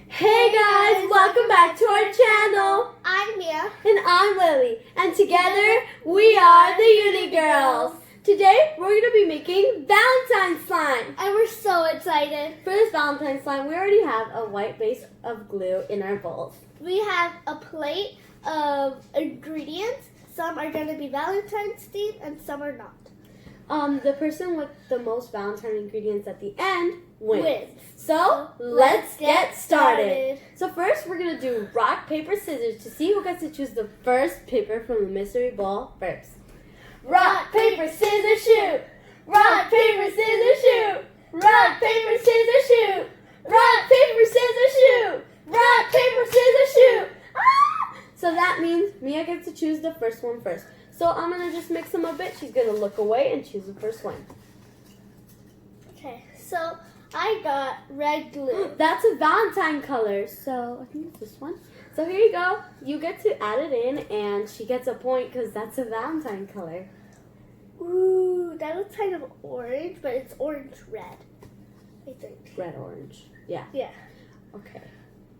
Hey guys, welcome back to our channel. I'm Mia. And I'm Lily. And together we are the Uni Girls. Today we're going to be making Valentine slime. And we're so excited. For this Valentine slime, we already have a white base of glue in our bowls. We have a plate of ingredients. Some are going to be Valentine's themed and some are not. The person with the most Valentine ingredients at the end wins. So So, let's get started. So first we're going to do rock, paper, scissors to see who gets to choose the first paper from the mystery ball first. Rock, paper, scissors, shoot! Rock, paper, scissors, shoot! Rock, paper, scissors, shoot! Rock, paper, scissors, shoot! Rock, paper, scissors, shoot! Ah! So that means Mia gets to choose the first one first. So I'm going to just mix them a bit. She's going to look away and choose the first one. Okay, so I got red glue. That's a Valentine color, so I think it's this one. So here you go. You get to add it in, and she gets a point because that's a Valentine color. Ooh, that looks kind of orange, but it's orange-red, I think. Red-orange. Yeah. Yeah. Okay.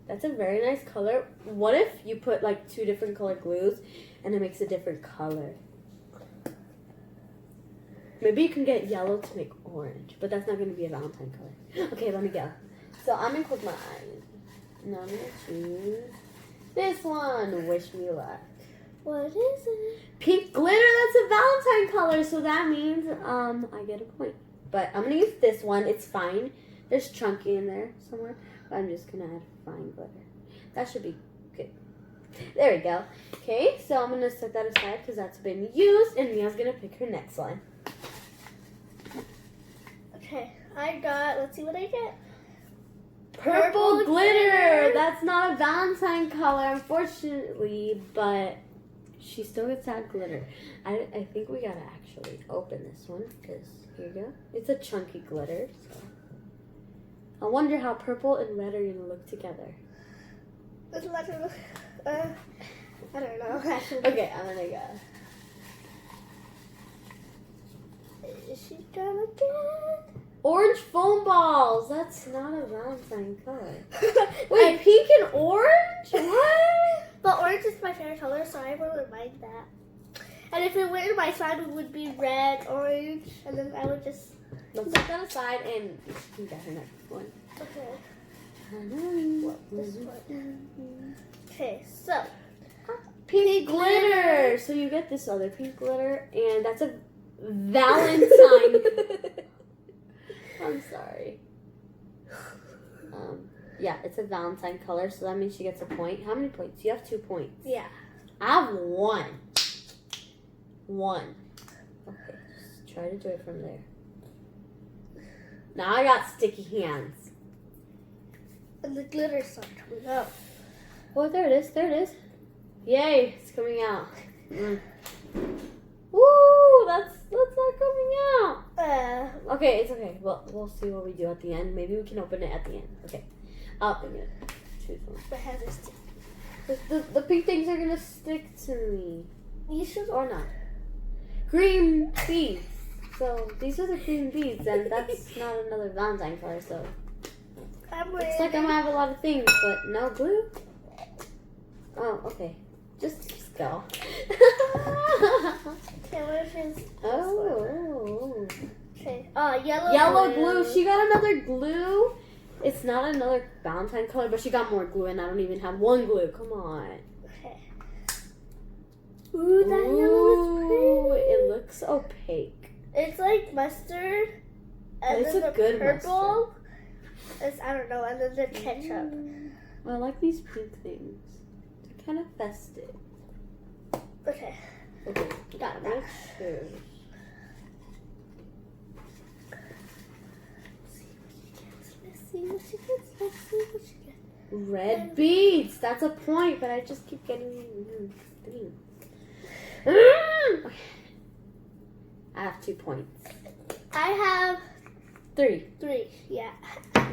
That's a very nice color. What if you put like two different color glues and it makes a different color? Maybe you can get yellow to make orange, but that's not going to be a Valentine color. Okay, let me go. So I'm going to close my eyes. Now I'm going to choose this one. Wish me luck. What is it? Pink glitter, that's a Valentine color, so that means I get a point. But I'm going to use this one. It's fine. There's chunky in there somewhere, but I'm just going to add fine glitter. That should be good. There we go. Okay, so I'm going to set that aside because that's been used, and Mia's going to pick her next one. Okay, I got, let's see what I get. Purple glitter! That's not a Valentine color, unfortunately, but she still gets to add glitter. I think we got to actually open this one because, here you go. It's a chunky glitter, so. I wonder how purple and red are going to look together. I don't know. Actually. Okay, I'm going to go. Is she gonna get? Orange foam balls. That's not a Valentine color. Wait, pink and orange? What? But orange is my favorite color, so I wouldn't mind that. And if it went in my slime, it would be red, orange, and then I would just... Let's set that aside and you can get her next one. Okay. What, this one? Okay, so... Pink glitter. So you get this other pink glitter, and that's a Valentine. I'm sorry. Yeah, it's a Valentine color, so that means she gets a point. How many points? You have 2 points. Yeah. I have 1. 1. Okay, just try to do it from there. Now I got sticky hands. And the glitter starts coming out. Oh, there it is. There it is. Yay, it's coming out. Woo, that's not coming out. Okay, it's okay. Well, we'll see what we do at the end. Maybe we can open it at the end. Okay. I'm gonna choose one. My hand is sticky. The pink things are gonna stick to me. You should... Or not. Green beads. So these are the green beads, and that's not another Valentine color, so. Looks like I'm gonna have a lot of things, but no glue? Oh, okay. Just go. Okay, what is... Oh. Okay. Yellow Yellow glue. She got another glue. It's not another Valentine color, but she got more glue, and I don't even have 1 glue. Come on. Okay. Ooh, that yellow is pretty. It looks opaque. It's like mustard. And It's then a the good purple. It's, I don't know, and then the ketchup. I like these pink things. They're kind of festive. Okay. Okay, Got make that. sure. Let's see what she gets. Let's see what she gets. Red beads. That's a point, but I just keep getting things. I have 2 points. I have 3. 3. Yeah.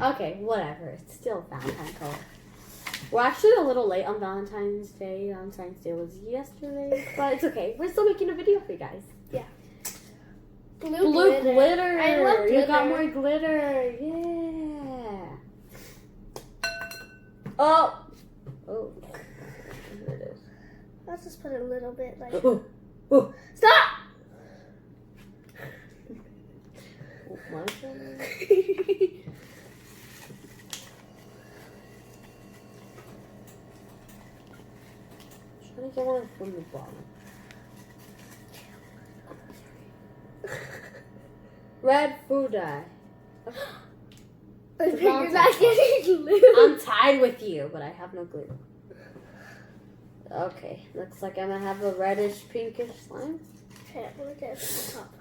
Okay, whatever. It's still Valentine color. We're actually a little late on Valentine's Day. Valentine's Day was yesterday, but it's okay. We're still making a video for you guys. Yeah. Blue glitter. I love glitter. You got more glitter. Yeah. Oh! Oh. There it is. Let's just put a little bit like. Oh. Oh. Stop! My turn. Trying to get one from the bottom. Red food dye. You're not getting glue. I'm tied with you, but I have no glue. Okay, looks like I'm gonna have a reddish pinkish slime. Okay, I'm gonna get it from the top.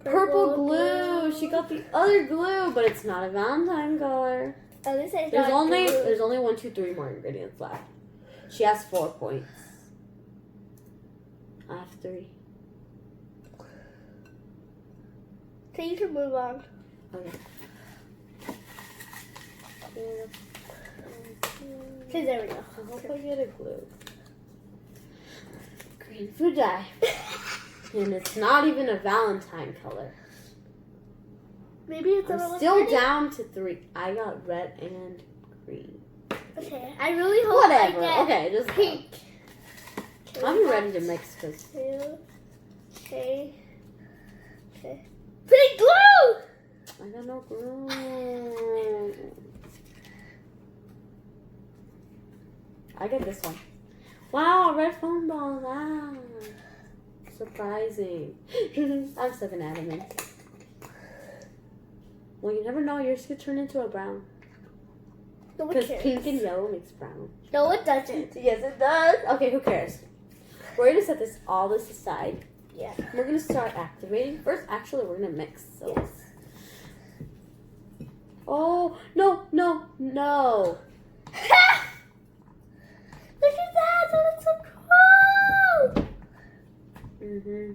Purple glue. She got the other glue, but it's not a Valentine color. At least I There's got only glue. 1, 2, 3 more ingredients left. She has 4 points. I have 3. So you can move on. Okay. Okay, there we go. I hope I get a glue. Green food dye. And it's not even a Valentine color. Maybe it's a I'm little still pretty. down to 3. I got red and green. Okay, I really hope Whatever. I get Okay, just pink. I'm ready to mix because 2. Okay. Okay. Pink glue! I got no glue. I get this one. Wow, red foam ball. Wow. Surprising. I'm so gonna add them in. Well, you never know. Yours could turn into a brown. No one Because cares. pink and yellow makes brown. No, it doesn't. Yes, it does. Okay, who cares? We're gonna set all this aside. Yeah. We're gonna start activating. First, actually, we're gonna mix. So. Yes. Oh, no. Look at that! That looks so cool! Mm-hmm.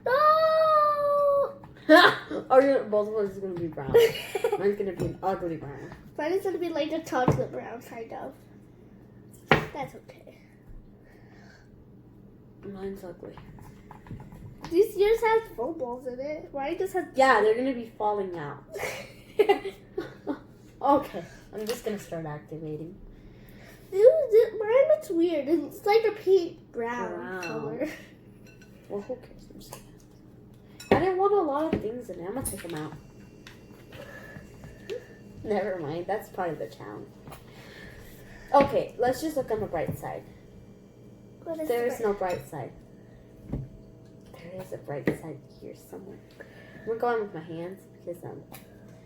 No! Both of us is gonna be brown. Mine's gonna be an ugly brown. Mine is gonna be like a chocolate brown, kind of. That's okay. Mine's ugly. These yours has foam balls in it. Mine just has. Yeah, they're gonna be falling out. Okay, I'm just gonna start activating. Mine looks weird. It's like a pink brown color. Well, who cares? I'm just gonna... I didn't want a lot of things in it. I'm gonna take them out. Never mind. That's part of the challenge. Okay, let's just look on the bright side. There is no bright side. There is a bright side here somewhere. I'm going with my hands because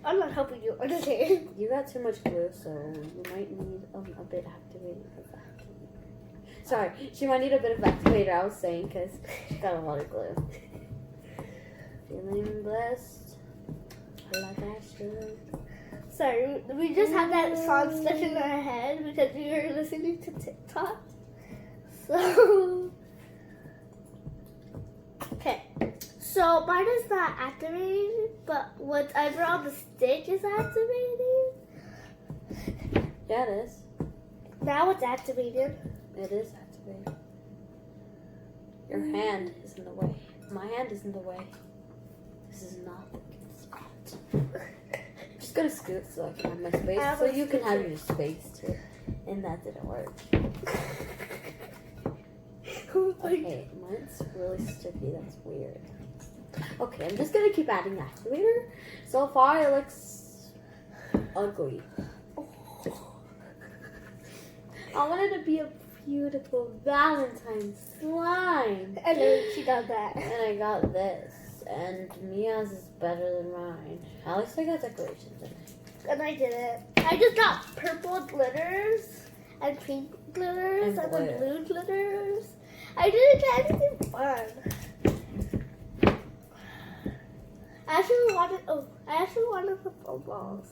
I'm not helping you. Okay. you got too much glue, so you might need a bit activating of that. Sorry, she might need a bit of activator. I was saying because she got a lot of glue. Feeling blessed, like I should. Sorry, we just had that song stuck in our head because we were listening to TikTok. So, okay. So mine is not activating, but whatever on the stick is activating. Yeah, it is. Now it's activated. It is activated. Your hand is in the way. My hand is in the way. This is not the good spot. I'm just gonna scoot so I can have my space, so you can have your space too. And that didn't work. Okay, mine's really sticky. That's weird. Okay, I'm just gonna keep adding activator. So far, it looks ugly. I wanted to be a beautiful Valentine slime. And then she got that. And I got this. And Mia's is better than mine. At least I got decorations in it. And I did it. I just got purple glitters and pink glitters and then blue glitters. I didn't get anything fun. I actually wanted the foam balls.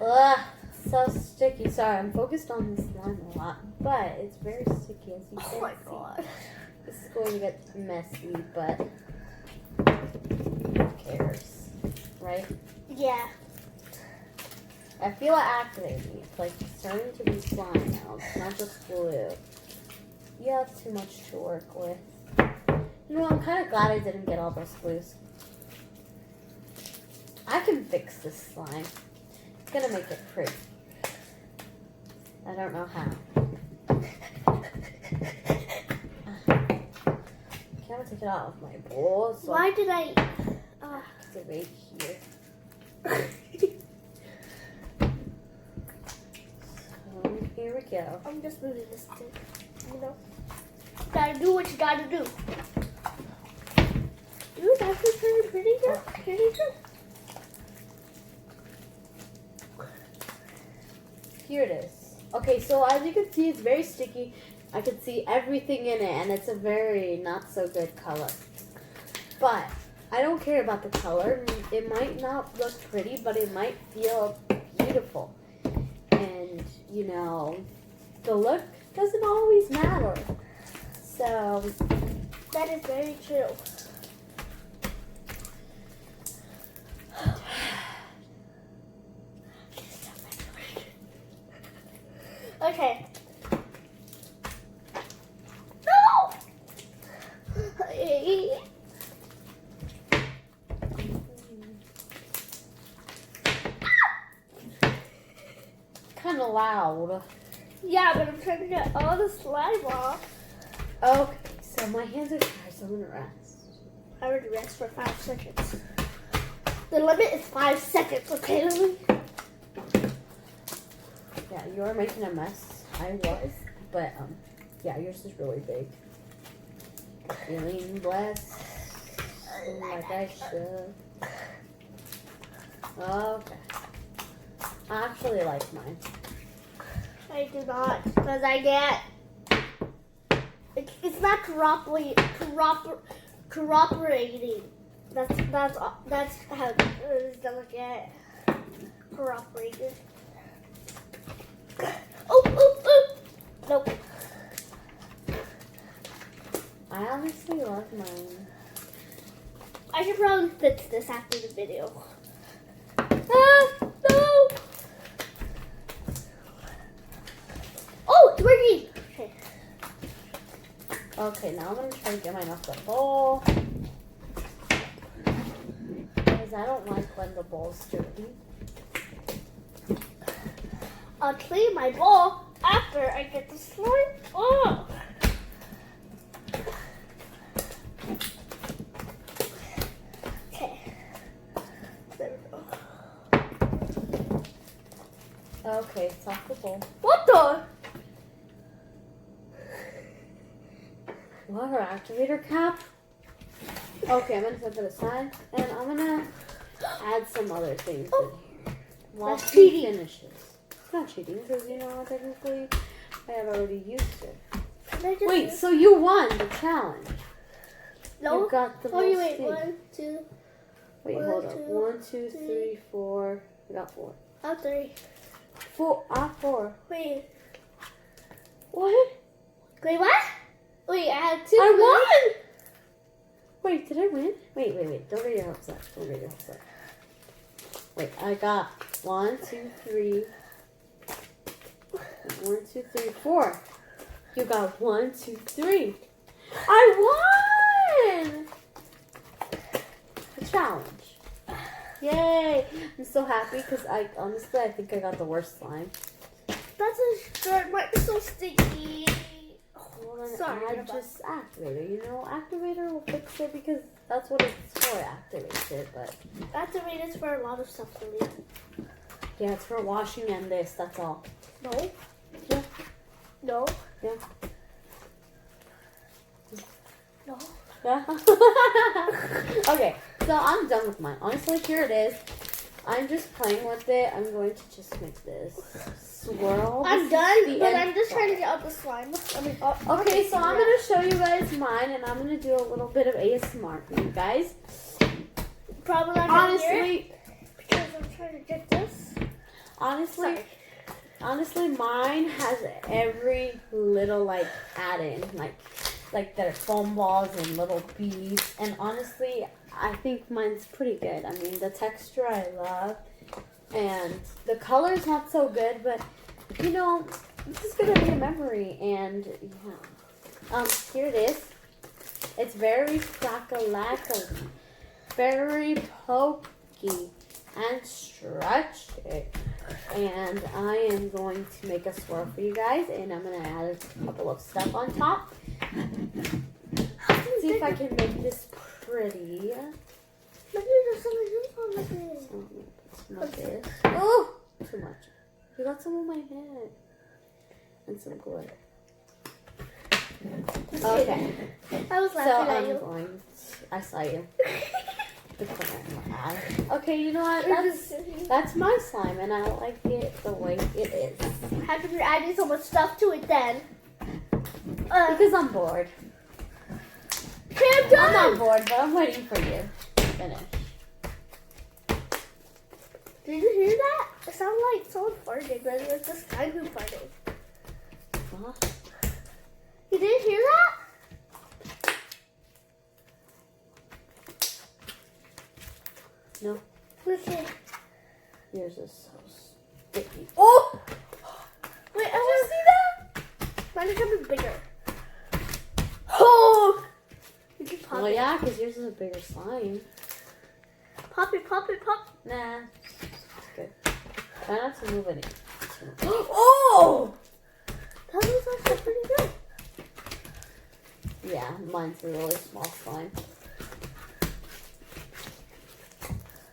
Ugh, so sticky. Sorry, I'm focused on the slime a lot, but it's very sticky as you can see. Oh my god. This is going to get messy, but who cares, right? Yeah. I feel it activating. It's like starting to be slime now. It's not just glue. You have too much to work with. You know, I'm kind of glad I didn't get all those glues. I can fix this slime. It's gonna make it pretty. I don't know how. Can't take it out of my bowl. So Why did I? It's right here. So here we go. I'm just moving this thing. You know, gotta do what you gotta do. Dude, that's pretty good. Pretty good. Here it is. Okay, so as you can see, it's very sticky. I can see everything in it, and it's a very not so good color. But I don't care about the color. It might not look pretty, but it might feel beautiful. And, you know, the look doesn't always matter. So That is very true. Okay. No! kind of loud. Yeah, but I'm trying to get all the slime off. Okay, so my hands are tired, so I'm gonna rest. I would rest for 5 seconds. The limit is 5 seconds, okay, Lily? Yeah, you are making a mess. I was, but yeah, yours is really big. Feeling blessed, like I should. Okay. I actually like mine. I do not, because I get. It's not cooperating. That's how it doesn't get cooperated. Oh! Nope. I honestly love mine. I should probably fix this after the video. No! Oh, it's working! Okay. Okay, now I'm gonna try to get mine off the bowl. Because I don't like when the bowl's dirty. I'll clean my bowl after I get the slime off. Okay. There we go. Okay, it's off the bowl. What the? Water activator cap. Okay, I'm gonna set that aside, and I'm gonna add some other things in here while That's she cheating. finishes. It's not cheating because you know technically I have already used it. Can I just Wait, so you won the challenge? No. You got the Oh, most wait. things. 1, 2. Wait, one, hold up. two, 1, 2, 3, 4. I got 4. Oh, 3. 4. 4. Wait. What? Wait, what? Wait, I had 2. I won! Wait, did I win? Wait. Don't get your hopes up. Wait, I got 1, 2, 3. 1, 2, 3, 4. You got 1, 2, 3. I won! The challenge. Yay! I'm so happy because I think I got the worst slime. That's a short, but it's so sticky. Well, then Sorry, add just activator. You know, activator will fix it because that's what it's for. Activate it, but Activate is for a lot of stuff, really. yeah, it's for washing and this. That's all. No. Yeah. No. Yeah. No. Yeah. Okay, so I'm done with mine. Honestly, here it is. I'm just playing with it. I'm going to just make this swirl. I'm This done, is the but end I'm just trying to product. get out the slime. Okay, so I'm going to show you guys mine, and I'm going to do a little bit of ASMR for you guys. Probably not gonna hear it Honestly, because I'm trying to get this. honestly, mine has every little like add-in, like their foam balls and little beads. And honestly, I think mine's pretty good. I mean, the texture I love, and the color's not so good, but you know, this is gonna be a memory. And yeah, here it is. It's very crackalackly, very pokey, and stretch it. And I am going to make a swirl for you guys, and I'm going to add a couple of stuff on top. See if I can make this pretty. Look, there's some juice on the bed. Some of this. Oh, too much. You got some on my head. And some glitter. Okay. I was laughing at you. I saw you. The glitter in my eye. Okay, you know what? That's my slime, and I like it the way it is. How come you're adding so much stuff to it then? Because I'm bored. Okay, I'm done. I'm not bored, but I'm waiting for you to finish. Did you hear that? It sounded like someone farted, but it was this guy who farted. What? You didn't hear that? No. Okay. Yours is so sticky. Oh! Wait, Did you see that? Mine is becoming bigger. Oh! You can pop Well, it. yeah, because yours is a bigger slime. Pop it, pop it, pop. Nah. It's good. Try not to move any. Oh! That was actually pretty good. Yeah, mine's a really small slime.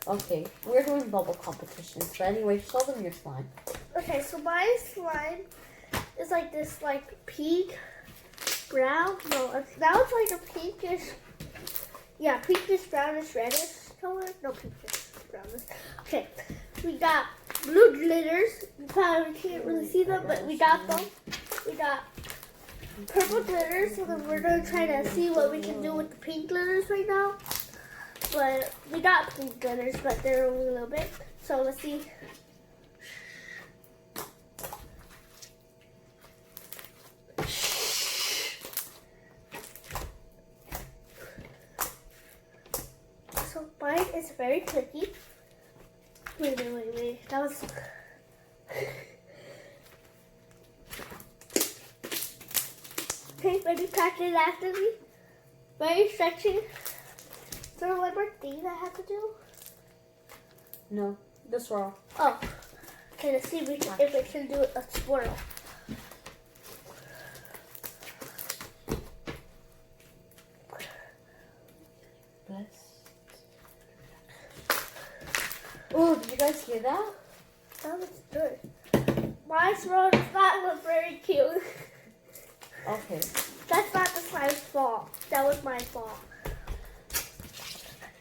Okay, we're doing bubble competitions. But anyway, show them your slime. Okay, so my slime is like this, like pink, brown. No, now it's like a pinkish. Yeah, pinkish, brownish, reddish color. No, pinkish, brownish. Okay, we got blue glitters. You probably can't really see them, but we got them. We got purple glitters, so then we're gonna try to see what we can do with the pink glitters right now. But we got pink glitters, but they're only a little bit. So let's see. So mine is very clicky. Wait. That was. Okay, maybe practice it after me. Very stretchy. Is there one more thing I have to do? No, the swirl. Oh. Okay, let's see if we can do a swirl. Oh, did you guys hear that? That was good. My swirl does not look very cute. Okay. That's not the slime's fault. That was my fault.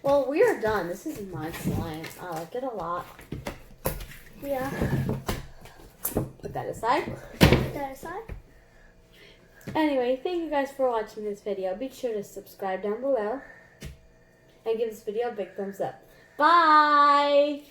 Well, we are done. This is my slime. I like it a lot. Yeah. Put that aside. Put that aside. Anyway, thank you guys for watching this video. Be sure to subscribe down below. And give this video a big thumbs up. Bye!